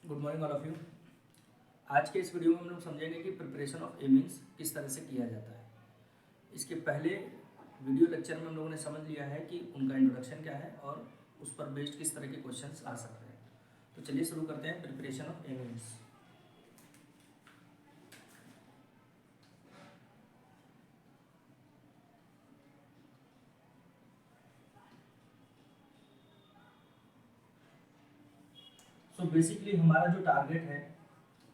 Good morning all of you. आज के इस वीडियो में हम लोग समझेंगे कि प्रिपरेशन ऑफ एमीन्स किस तरह से किया जाता है। इसके पहले वीडियो लेक्चर में हम लोगों ने समझ लिया है कि उनका इंट्रोडक्शन क्या है और उस पर बेस्ड किस तरह के क्वेश्चंस आ सकते हैं। तो चलिए शुरू करते हैं preparation of amines. So basically हमारा जो टारगेट है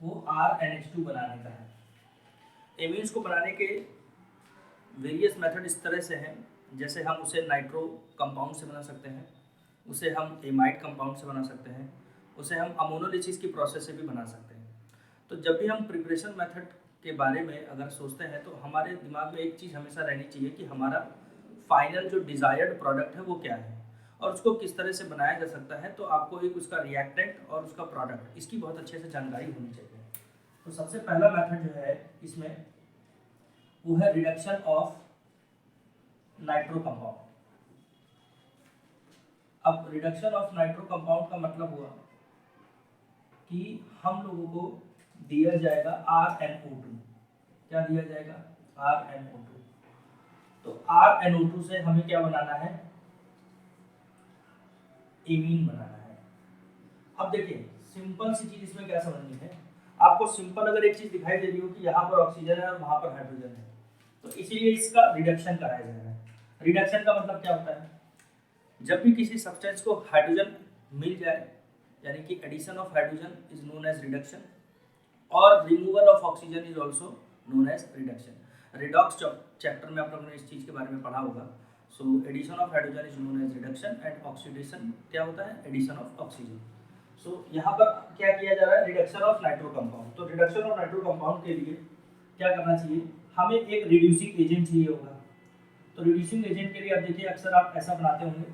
वो RNH2 बनाने का है। एमीन्स को बनाने के वेरियस मेथड इस तरह से हैं, जैसे हम उसे नाइट्रो कंपाउंड से बना सकते हैं, उसे हम एमाइड कंपाउंड से बना सकते हैं, उसे हम अमोनोलिसिस की प्रोसेस से भी बना सकते हैं। तो जब भी हम प्रिपरेशन मेथड के बारे में अगर सोचते हैं तो हमारे दिमाग में एक चीज़ हमेशा रहनी चाहिए कि हमारा फाइनल जो डिज़ायर्ड प्रोडक्ट है वो क्या है और उसको किस तरह से बनाया जा सकता है। तो आपको एक उसका रिएक्टेंट और उसका प्रोडक्ट इसकी बहुत अच्छे से जानकारी होनी चाहिए। तो सबसे पहला मेथड जो है इसमें वो है रिडक्शन ऑफ नाइट्रो कंपाउंड। अब रिडक्शन ऑफ नाइट्रो कंपाउंड का मतलब हुआ कि हम लोगों को दिया जाएगा RnO2। क्या दिया जाएगा? RnO2। तो RnO2 से हमें क्या बनाना है? एमीन बनाना है। अब देखिए सिंपल सी चीज इसमें क्या समझनी है आपको। सिंपल अगर एक चीज दिखाई दे रही हो कि यहाँ पर ऑक्सीजन है और वहां पर हाइड्रोजन है, तो इसीलिए इसका रिडक्शन कराया जा रहा है। रिडक्शन का मतलब क्या होता है? जब भी किसी सब्सटेंस को हाइड्रोजन मिल जाए, यानी कि addition of hydrogen is known as reduction और removal of oxygen is also known as reduction. Redox chapter में आप लोगों ने इस चीज़ के बारे में पढ़ा होगा। So addition of hydrogen is known as reduction and oxidation क्या होता है? Addition of oxygen. सो यहाँ पर क्या किया जा रहा है? Reduction of nitro compound. तो रिडक्शन ऑफ नाइट्रो कंपाउंड के लिए क्या करना चाहिए? हमें एक रिड्यूसिंग एजेंट चाहिए होगा। तो रिड्यूसिंग एजेंट के लिए आप देखिए अक्सर आप ऐसा बनाते होंगे,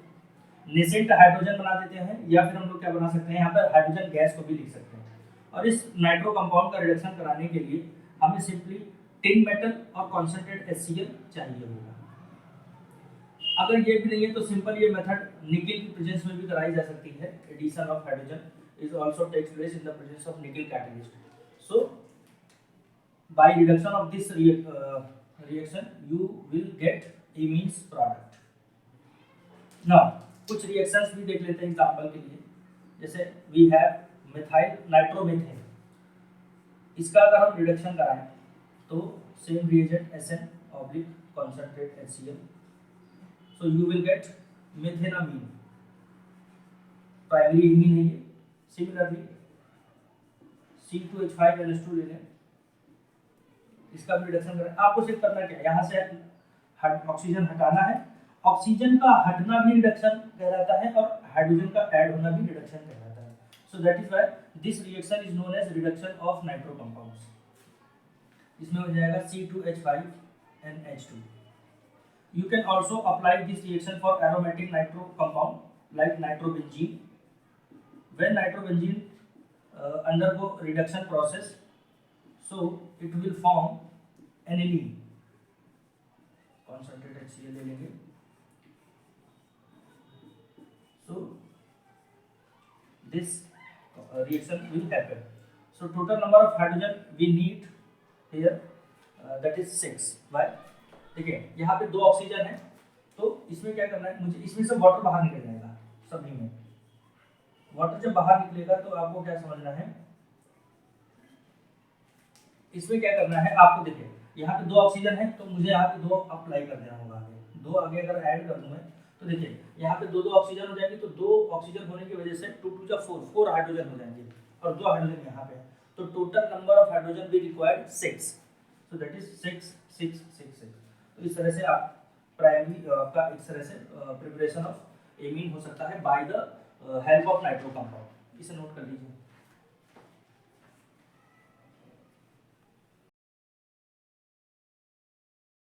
नेसेंट हाइड्रोजन बना देते हैं, या फिर हम लोग क्या बना सकते हैं, यहाँ पर हाइड्रोजन गैस को भी लिख सकते हैं। और इस नाइट्रो कंपाउंड का रिडक्शन कराने के लिए हमें सिंपली टिन मेटल और कॉन्सेंट्रेट HCl चाहिए होगा। अगर ये भी नहीं है तो सिंपल ये मेथड निकल की प्रेजेंस में भी कराई जा सकती है। Addition of hydrogen is also takes place in the presence of nickel catalyst. So by reduction of this reaction you will get amines product. Now कुछ रिएक्शंस भी देख लेते हैं एग्जांपल के लिए। जैसे वी हैव मिथाइल नाइट्रोमीथेन। इसका अगर हम रिडक्शन कराएं तो same reagent SN oblique concentrate HCl, so you will get methanamine. Primary amine है ये। सिमिलरली C2H5NH2 ले लें, इसका भी रिडक्शन करें। आपको सिर्फ करना क्या है, यहाँ से ऑक्सीजन हटाना है। ऑक्सीजन का हटना भी रिडक्शन कहलाता है और हाइड्रोजन का ऐड होना भी रिडक्शन कहलाता है। So that is why this reaction is known as reduction of nitro compounds. इसमें हो जाएगा C2H5NH2। You can also apply this reaction for aromatic nitro compound like nitrobenzene. When nitrobenzene undergo reduction process, so it will form aniline. Concentrate HCl ले लेंगे। So this reaction will happen. So total number of hydrogen we need here that is 6. Why? ठीक है, यहाँ पे 2 oxygen है, तो इसमें क्या करना है मुझे, इसमें से वाटर बाहर निकल जाएगा। सभी में वाटर जब बाहर निकलेगा तो आपको क्या समझना है, इसमें क्या करना है आपको। देखिए यहाँ पे 2 ऑक्सीजन है तो मुझे यहाँ पे 2 अप्लाई कर देना होगा। आगे 2 आगे अगर ऐड कर दूं मैं तो देखिए यहाँ पे 2 ऑक्सीजन हो जाएंगे। तो 2 ऑक्सीजन होने की वजह से 2 2 4 हाइड्रोजन हो जाएंगे और 2 हाइड्रोजन यहाँ पे है। तो टोटल नंबर ऑफ हाइड्रोजन भी रिक्वायर्ड 6। So that is 6 6 6 6। तो इस तरह से आप प्राइमरी का इस तरह से प्रिपरेशन ऑफ एमीन हो सकता है by the help of nitro compound. इसे नोट कर लीजिए।